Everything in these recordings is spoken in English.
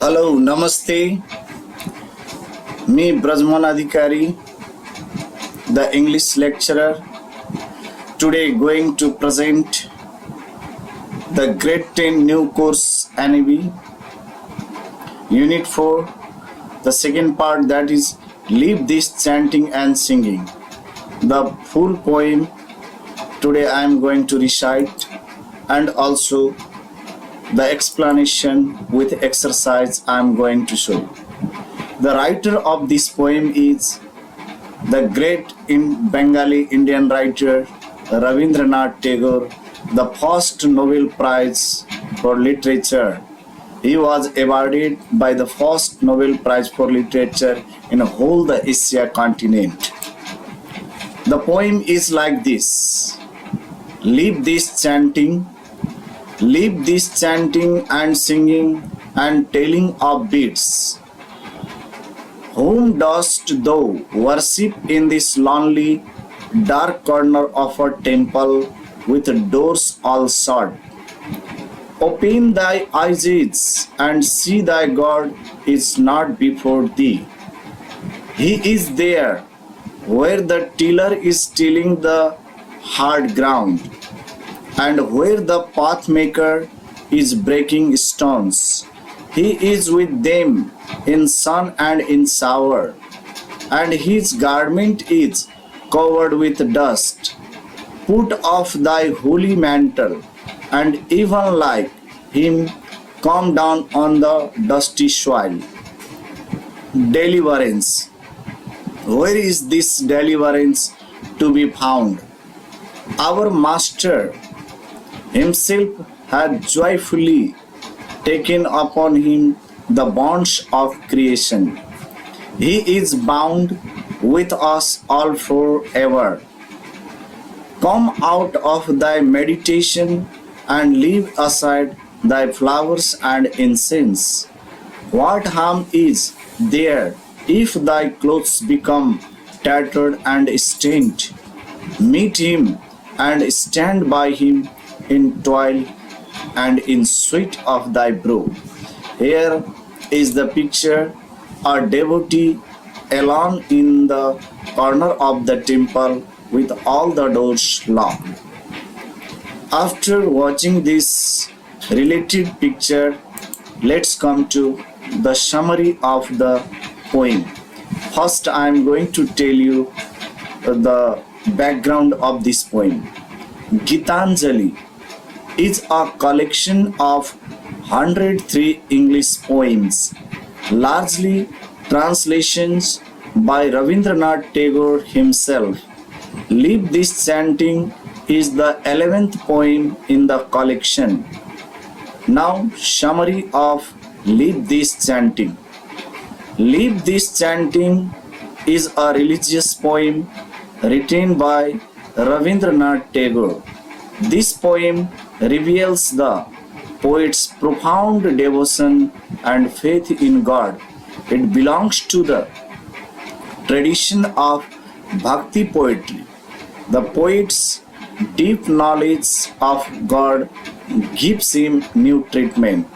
Hello, Namaste. Me Brajman Adhikari, the English lecturer, today going to present the Grade 10 new course NEB, Unit 4, the second part, that is Leave This Chanting and Singing. The full poem today I am going to recite, and also the explanation with exercise I am going to show you. The writer of this poem is the great Bengali Indian writer Rabindranath Tagore, the first Nobel Prize for Literature. He was awarded by the first Nobel Prize for Literature in whole the Asia continent. The poem is like this: leave this chanting and singing and telling of beads. Whom dost thou worship in this lonely, dark corner of a temple with doors all shut? Open thy eyes and see thy God is not before thee. He is there, where the tiller is tilling the hard ground, and where the pathmaker is breaking stones. He is with them in sun and in shower, and his garment is covered with dust. Put off thy holy mantle, and even like him come down on the dusty soil. Deliverance. Where is this deliverance to be found? Our Master himself had joyfully taken upon him the bonds of creation. He is bound with us all forever. Come out of thy meditation and leave aside thy flowers and incense. What harm is there if thy clothes become tattered and stained? Meet him and stand by him in toil and in sweat of thy brow. Here is the picture: a devotee alone in the corner of the temple with all the doors locked. After watching this related picture, let's come to the summary of the poem. First, I am going to tell you the background of this poem. Gitanjali is a collection of 103 English poems, largely translations by Rabindranath Tagore himself. Leave This Chanting is the 11th poem in the collection. Now, summary of Leave This Chanting. Leave This Chanting is a religious poem written by Rabindranath Tagore. This poem reveals the poet's profound devotion and faith in God. It belongs to the tradition of Bhakti poetry. The poet's deep knowledge of God gives him new treatment.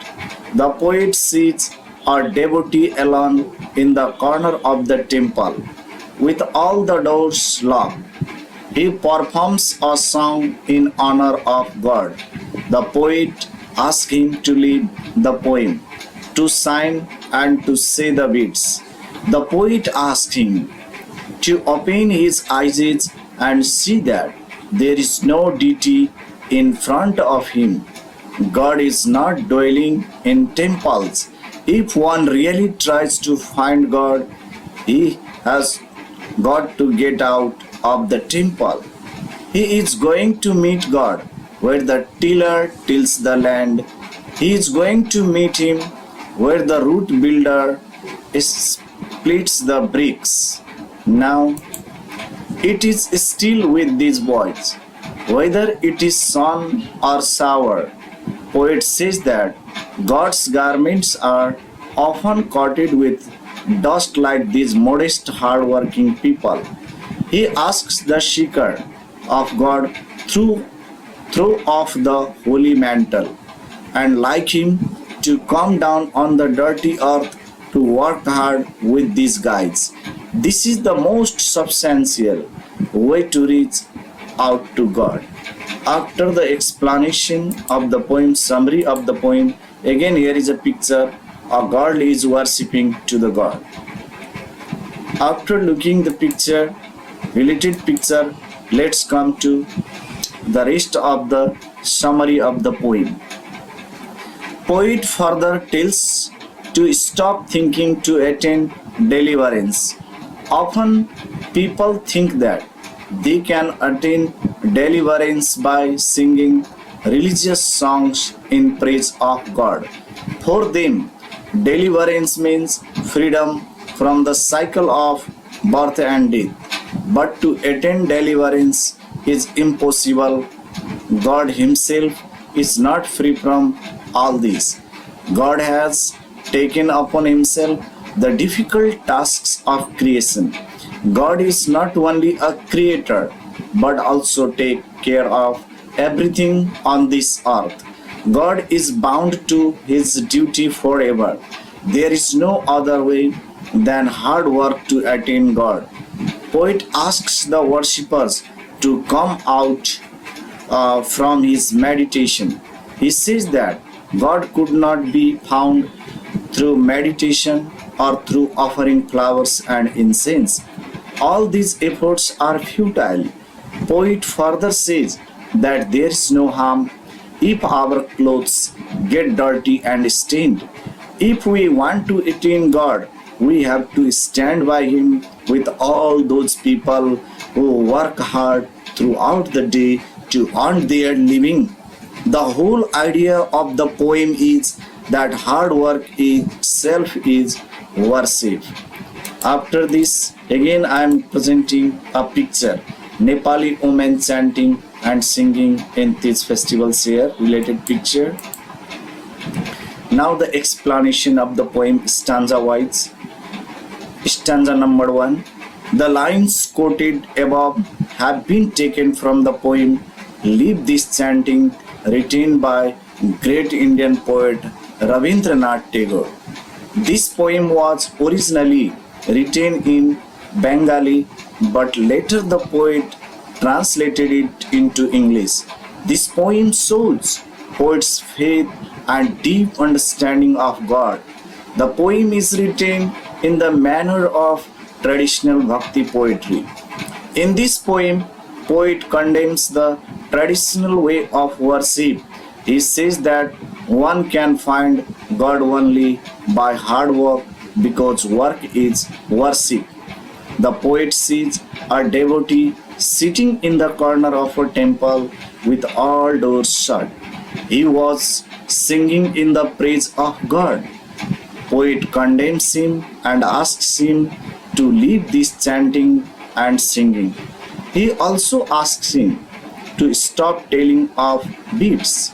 The poet sees a devotee alone in the corner of the temple with all the doors locked. He performs a song in honor of God. The poet asks him to lead the poem, to sign and to say the beads. The poet asks him to open his eyes and see that there is no deity in front of him. God is not dwelling in temples. If one really tries to find God, he has got to get out of the temple. He is going to meet God where the tiller tills the land. He is going to meet him where the root builder splits the bricks. Now, it is still with these boys. Whether it is sun or shower, poet says that God's garments are often coated with dust like these modest, hard-working people. He asks the seeker of God throw off the holy mantle and like him to come down on the dirty earth to work hard with these guides. This is the most substantial way to reach out to God. After the explanation of the poem, summary of the poem, again here is a picture. A girl is worshipping to the God. After looking the picture, related picture, let's come to the rest of the summary of the poem. Poet further tells to stop thinking to attain deliverance. Often people think that they can attain deliverance by singing religious songs in praise of God. For them, deliverance means freedom from the cycle of birth and death. But to attain deliverance is impossible. God Himself is not free from all this. God has taken upon Himself the difficult tasks of creation. God is not only a creator but also take care of everything on this earth. God is bound to His duty forever. There is no other way than hard work to attain God. Poet asks the worshippers to come out from his meditation. He says that God could not be found through meditation or through offering flowers and incense. All these efforts are futile. Poet further says that there is no harm if our clothes get dirty and stained. If we want to attain God, we have to stand by Him with all those people who work hard throughout the day to earn their living. The whole idea of the poem is that hard work itself is worship. After this, again I am presenting a picture. Nepali women chanting and singing in this festival here, related picture. Now the explanation of the poem stanza wise. Stanza number 1. The lines quoted above have been taken from the poem Leave This Chanting, written by great Indian poet Rabindranath Tagore. This poem was originally written in Bengali, but later the poet translated it into English. This poem shows poet's faith and deep understanding of God. The poem is written in the manner of traditional bhakti poetry. In this poem, poet condemns the traditional way of worship. He says that one can find God only by hard work because work is worship. The poet sees a devotee sitting in the corner of a temple with all doors shut. He was singing in the praise of God. Poet condemns him and asks him to leave this chanting and singing. He also asks him to stop telling of beads.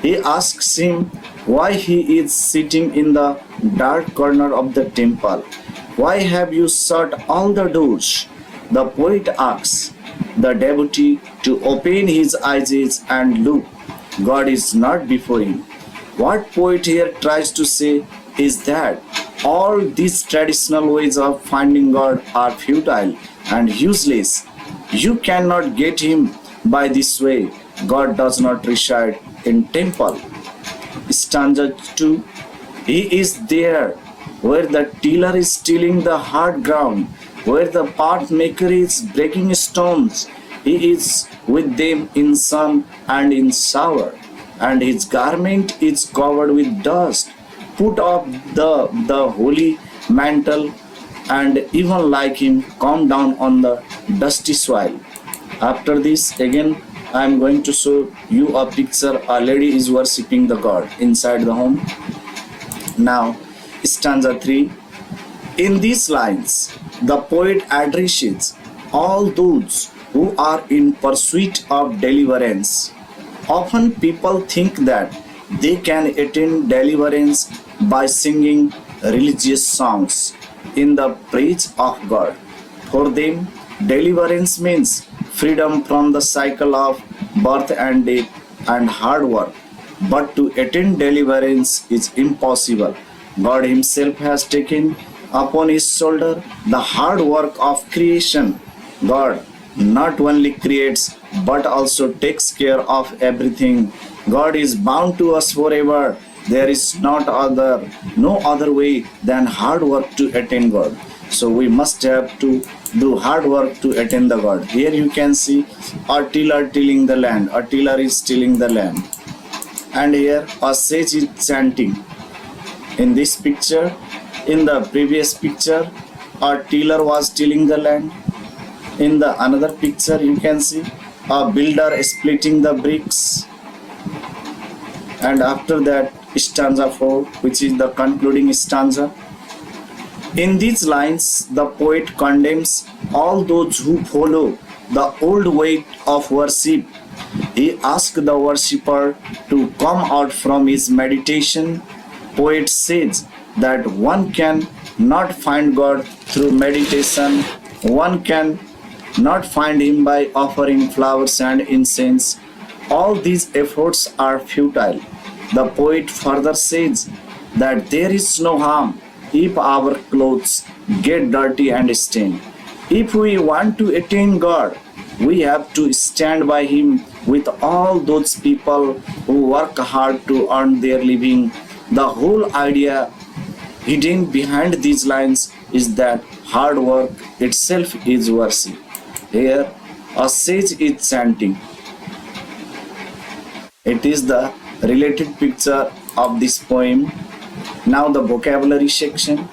He asks him why he is sitting in the dark corner of the temple. Why have you shut all the doors? The poet asks the devotee to open his eyes and look. God is not before him. What poet here tries to say is that all these traditional ways of finding God are futile and useless. You cannot get Him by this way. God does not reside in temple. Stanza 2. He is there where the tiller is tilling the hard ground, where the path maker is breaking stones. He is with them in sun and in shower, and his garment is covered with dust. Put off the holy mantle, and even like him, come down on the dusty soil. After this, again, I am going to show you a picture. A lady is worshipping the God inside the home. Now, stanza 3. In these lines, the poet addresses all those who are in pursuit of deliverance. Often people think that they can attain deliverance by singing religious songs in the praise of God. For them, deliverance means freedom from the cycle of birth and death and hard work. but to attain deliverance is impossible. God Himself has taken upon His shoulder the hard work of creation. God not only creates but also takes care of everything. God is bound to us forever. There is no other way than hard work to attain God. So we must have to do hard work to attain the God. Here you can see a tiller tilling the land. A tiller is tilling the land. And here a sage is chanting. In this picture, in the previous picture, a tiller was tilling the land. In the another picture, you can see a builder splitting the bricks. And after that, stanza 4, which is the concluding stanza. In these lines, the poet condemns all those who follow the old way of worship. He asks the worshipper to come out from his meditation. Poet says that one can not find God through meditation. One can not find Him by offering flowers and incense. All these efforts are futile. The poet further says that there is no harm if our clothes get dirty and stained. If we want to attain God, we have to stand by Him with all those people who work hard to earn their living. The whole idea hidden behind these lines is that hard work itself is worship. Here, a sage is chanting. It is the related picture of this poem. Now the vocabulary section.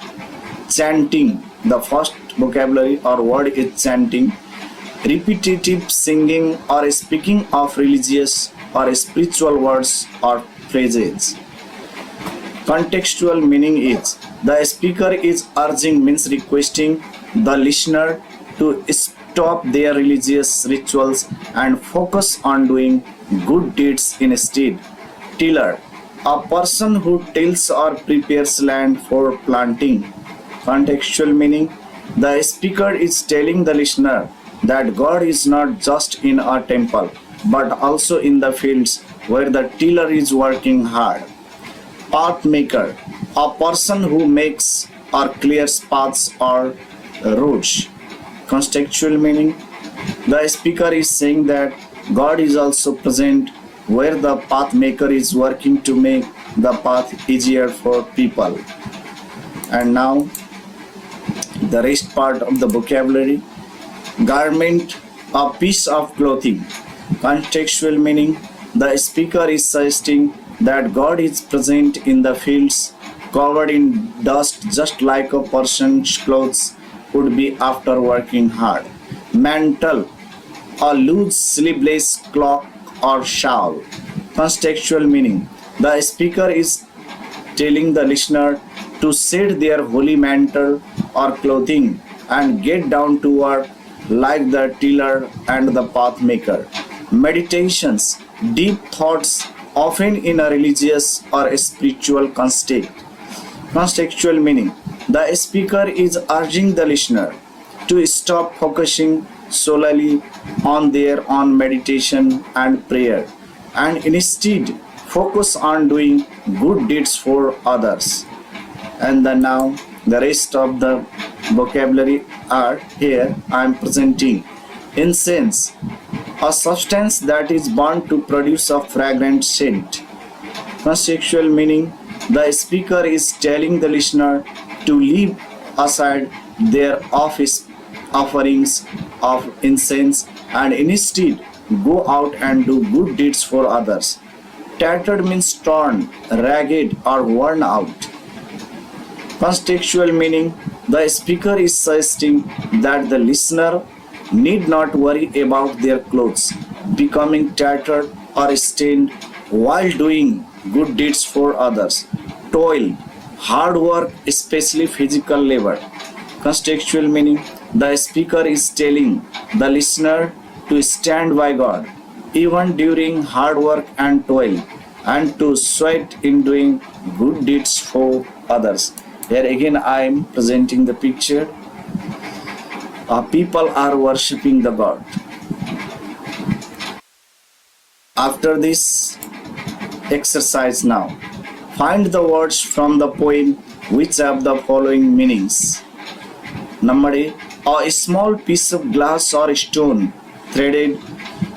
Chanting. The first vocabulary or word is chanting. Repetitive singing or speaking of religious or spiritual words or phrases. Contextual meaning is the speaker is urging, means requesting the listener to stop their religious rituals and focus on doing good deeds instead. Tiller, a person who tills or prepares land for planting. Contextual meaning, the speaker is telling the listener that God is not just in a temple but also in the fields where the tiller is working hard. Path maker, a person who makes or clears paths or roads. Contextual meaning, the speaker is saying that God is also present where the path maker is working to make the path easier for people. And now the rest part of the vocabulary. Garment, a piece of clothing. Contextual meaning, the speaker is suggesting that God is present in the fields covered in dust just like a person's clothes would be after working hard. Mantle, a loose sleeveless cloak or shawl. Contextual meaning, the speaker is telling the listener to shed their holy mantle or clothing and get down to work like the tiller and the path maker. Meditations, deep thoughts, often in a religious or a spiritual context. Contextual meaning, the speaker is urging the listener to stop focusing solely on their own meditation and prayer and instead focus on doing good deeds for others. And then now the rest of the vocabulary are here I am presenting. Incense, a substance that is burnt to produce a fragrant scent. Contextual meaning, the speaker is telling the listener to leave aside their office offerings of incense and instead go out and do good deeds for others. Tattered means torn, ragged, or worn out. Contextual meaning, the speaker is suggesting that the listener need not worry about their clothes becoming tattered or stained while doing good deeds for others. Toil, hard work, especially physical labor. Contextual meaning, the speaker is telling the listener to stand by God even during hard work and toil and to sweat in doing good deeds for others. Here again I am presenting the picture. People are worshipping the God. After this, Exercise now. Find the words from the poem which have the following meanings. Number A small piece of glass or stone threaded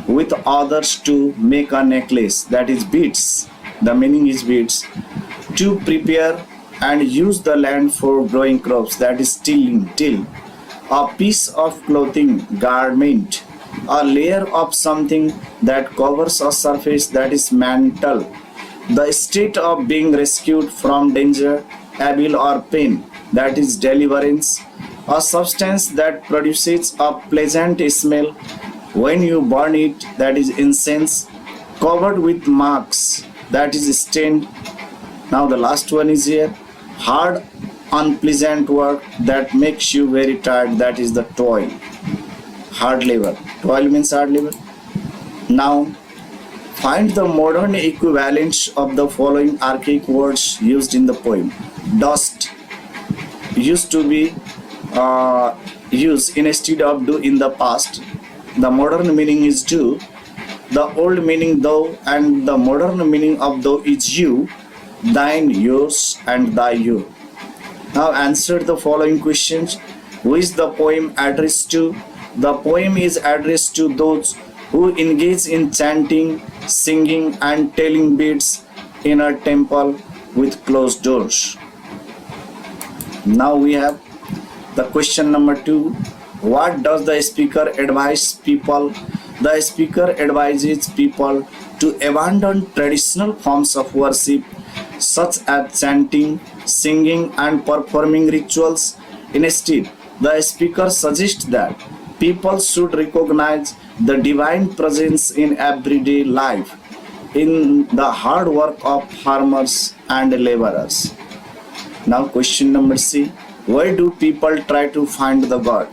with others to make a necklace, that is beads. The meaning is beads. To prepare and use the land for growing crops, that is till. A piece of clothing, garment. A layer of something that covers a surface, that is mantle. The state of being rescued from danger, evil or pain, that is deliverance. A substance that produces a pleasant smell when you burn it, that is incense. Covered with marks, that is stained. Now the last one is here. Hard, unpleasant work that makes you very tired, that is the toil. Hard labor. Toil means hard labor. Now find the modern equivalents of the following archaic words used in the poem. Dust used to be used instead of do in the past. The modern meaning is do. The old meaning thou, and the modern meaning of thou is you, thine, yours, and thy, you. Now answer the following questions. Who is the poem addressed to? The poem is addressed to those who engage in chanting, singing, and telling beads in a temple with closed doors. Now we have the question number 2. What does the speaker advise people? The speaker advises people to abandon traditional forms of worship such as chanting, singing, and performing rituals. Instead, the speaker suggests that people should recognize the divine presence in everyday life, in the hard work of farmers and laborers. Now question number C. Where do people try to find the God?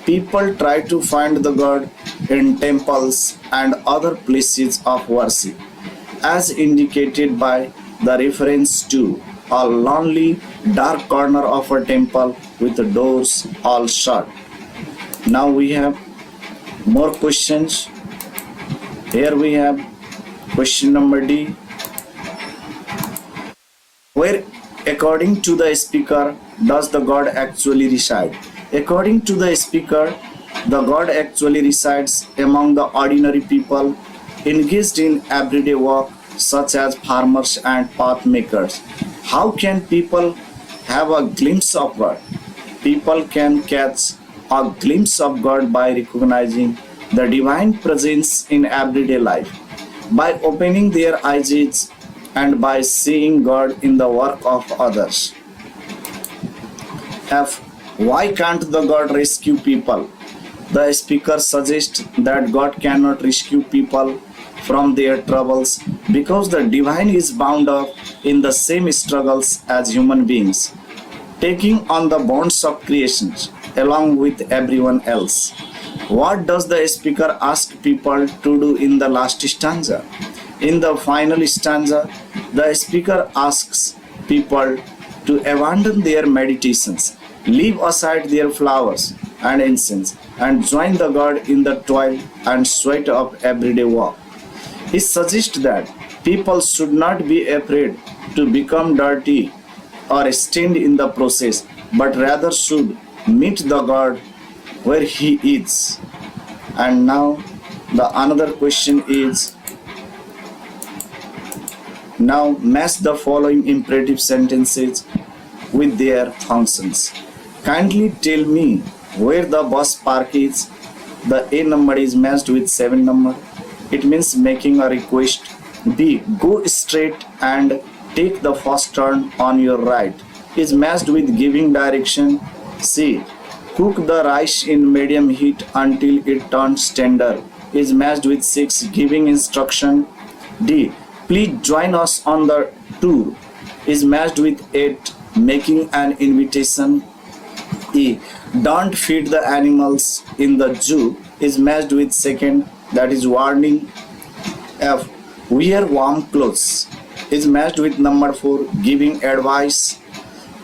People try to find the God in temples and other places of worship, as indicated by the reference to a lonely, dark corner of a temple with the doors all shut. Now we have more questions. Here we have question number D. Where, according to the speaker, does the God actually reside? According to the speaker, the God actually resides among the ordinary people engaged in everyday work, such as farmers and path makers. How can people have a glimpse of God? People can catch a glimpse of God by recognizing the divine presence in everyday life, by opening their eyes and by seeing God in the work of others. F. Why can't the God rescue people? The speaker suggests that God cannot rescue people from their troubles because the divine is bound up in the same struggles as human beings, taking on the bonds of creation along with everyone else. What does the speaker ask people to do in the last stanza? In the final stanza, the speaker asks people to abandon their meditations, leave aside their flowers and incense, and join the God in the toil and sweat of everyday work. He suggests that people should not be afraid to become dirty or stained in the process, but rather should meet the God where He is. And now the another question is, now match the following imperative sentences with their functions. Kindly tell me where the bus park is. The A number is matched with 7 number. It means making a request. B. Go straight and take the first turn on your right is matched with giving direction. C. Cook the rice in medium heat until it turns tender is matched with 6, giving instruction. D. Please join us on the tour is matched with 8, making an invitation. E. Don't feed the animals in the zoo is matched with 2nd, that is warning. F. Wear warm clothes is matched with number 4, giving advice.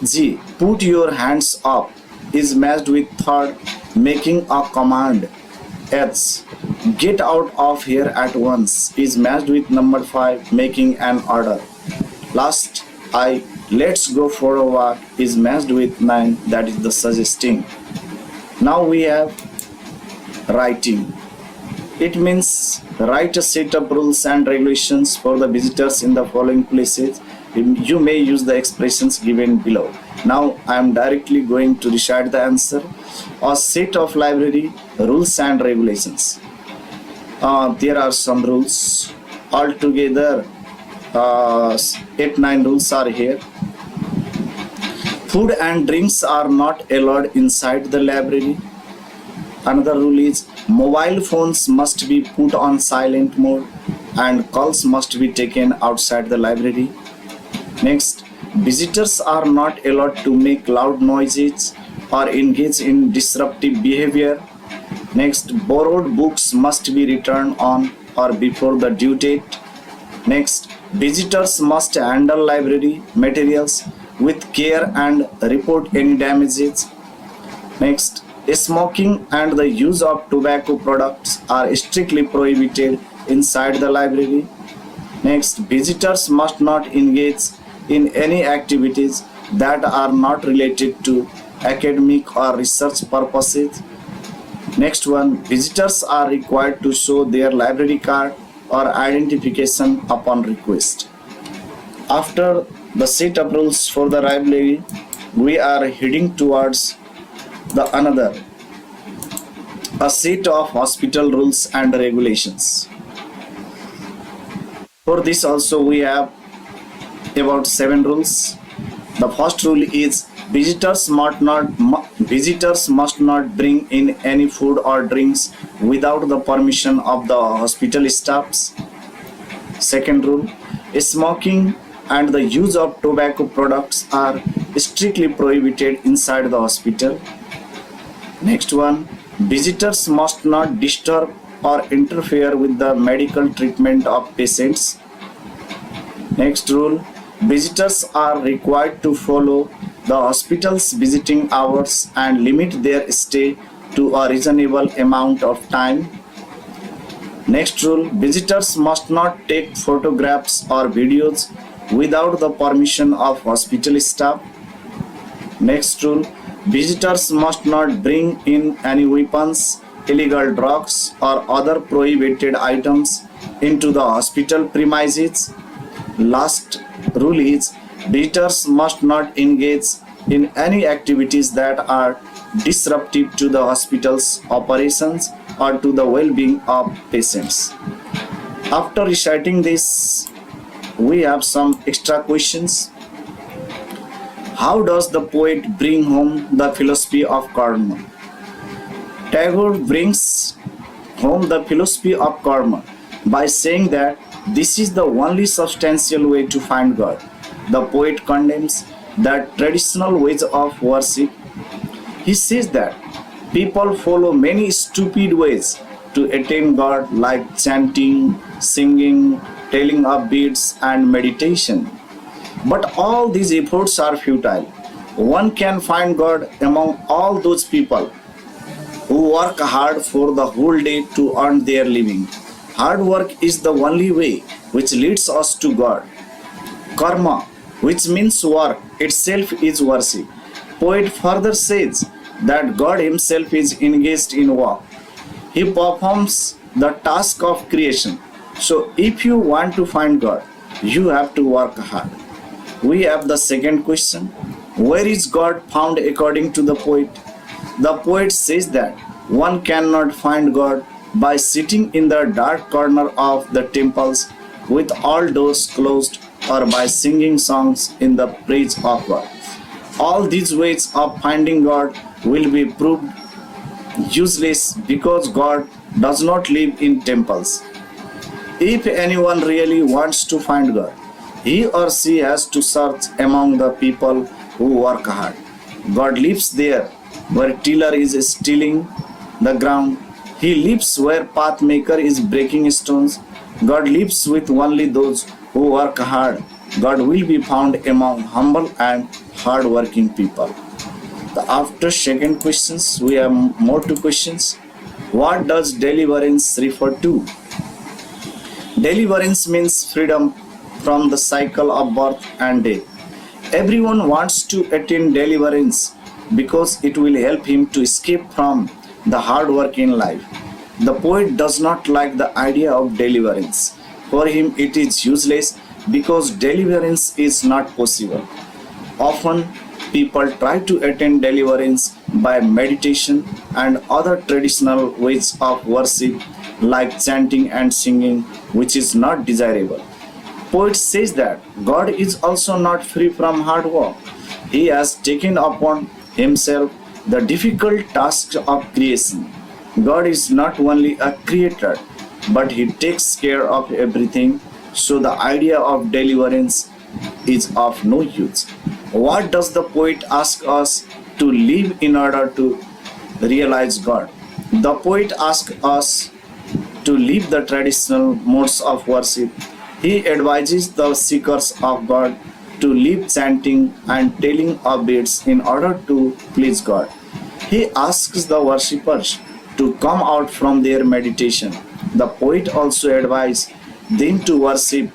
G. Put your hands up is matched with 3rd, making a command. H. Get out of here at once is matched with number 5, making an order. Last, I let's go for a walk is matched with 9, that is the suggesting. Now we have writing. It means write a set of rules and regulations for the visitors in the following places. You may use the expressions given below. Now I am directly going to recite the answer. A set of library rules and regulations. There are some rules. Altogether, 8-9 rules are here. Food and drinks are not allowed inside the library. Another rule is mobile phones must be put on silent mode and calls must be taken outside the library. Next, visitors are not allowed to make loud noises or engage in disruptive behavior. Next, borrowed books must be returned on or before the due date. Next, visitors must handle library materials with care and report any damages. Next, smoking and the use of tobacco products are strictly prohibited inside the library. Next, visitors must not engage in any activities that are not related to academic or research purposes. Next one, visitors are required to show their library card or identification upon request. After the set of rules for the library, we are heading towards the another, a set of hospital rules and regulations. For this also we have about 7 rules. The first rule is visitors must not bring in any food or drinks without the permission of the hospital staffs. Second rule, smoking and the use of tobacco products are strictly prohibited inside the hospital. Next one, visitors must not disturb or interfere with the medical treatment of patients. Next rule, visitors are required to follow the hospital's visiting hours and limit their stay to a reasonable amount of time. Next rule, visitors must not take photographs or videos without the permission of hospital staff. Next rule, visitors must not bring in any weapons, illegal drugs, or other prohibited items into the hospital premises. Last rule is visitors must not engage in any activities that are disruptive to the hospital's operations or to the well-being of patients. After reciting this, we have some extra questions. How does the poet bring home the philosophy of karma? Tagore brings home the philosophy of karma by saying that this is the only substantial way to find God. The poet condemns the traditional ways of worship. He says that people follow many stupid ways to attain God, like chanting, singing, telling of beads, and meditation. But all these efforts are futile. One can find God among all those people who work hard for the whole day to earn their living. Hard work is the only way which leads us to God. Karma, which means work, itself is worship. Poet further says that God himself is engaged in work. He performs the task of creation. So if you want to find God, you have to work hard. We have the second question. Where is God found according to the poet? The poet says that one cannot find God by sitting in the dark corner of the temples with all doors closed or by singing songs in the praise of God. All these ways of finding God will be proved useless because God does not live in temples. If anyone really wants to find God, he or she has to search among the people who work hard. God lives there where tiller is tilling the ground. He lives where pathmaker is breaking stones. God lives with only those who work hard. God will be found among humble and hard-working people. After second questions, we have more two questions. What does deliverance refer to? Deliverance means freedom from the cycle of birth and death. Everyone wants to attain deliverance because it will help him to escape from the hard work in life. The poet does not like the idea of deliverance. For him, it is useless because deliverance is not possible. Often, people try to attain deliverance by meditation and other traditional ways of worship like chanting and singing, which is not desirable. Poet says that God is also not free from hard work. He has taken upon himself the difficult task of creation. God is not only a creator, but he takes care of everything, so the idea of deliverance is of no use. What does the poet ask us to live in order to realize God? The poet asks us to leave the traditional modes of worship. He advises the seekers of God to leave chanting and telling of beads in order to please God. He asks the worshippers to come out from their meditation. The poet also advises them to worship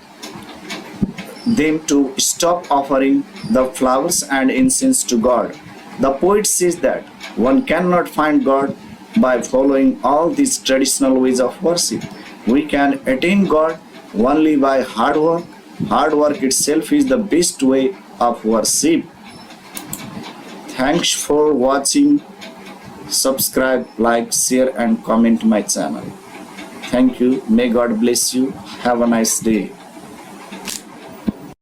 them to stop offering the flowers and incense to God. The poet says that one cannot find God by following all these traditional ways of worship. We can attain God only by hard work. Hard work itself is the best way of worship. Thanks for watching. Subscribe, like, share, and comment my channel. Thank you. May God bless you. Have a nice day.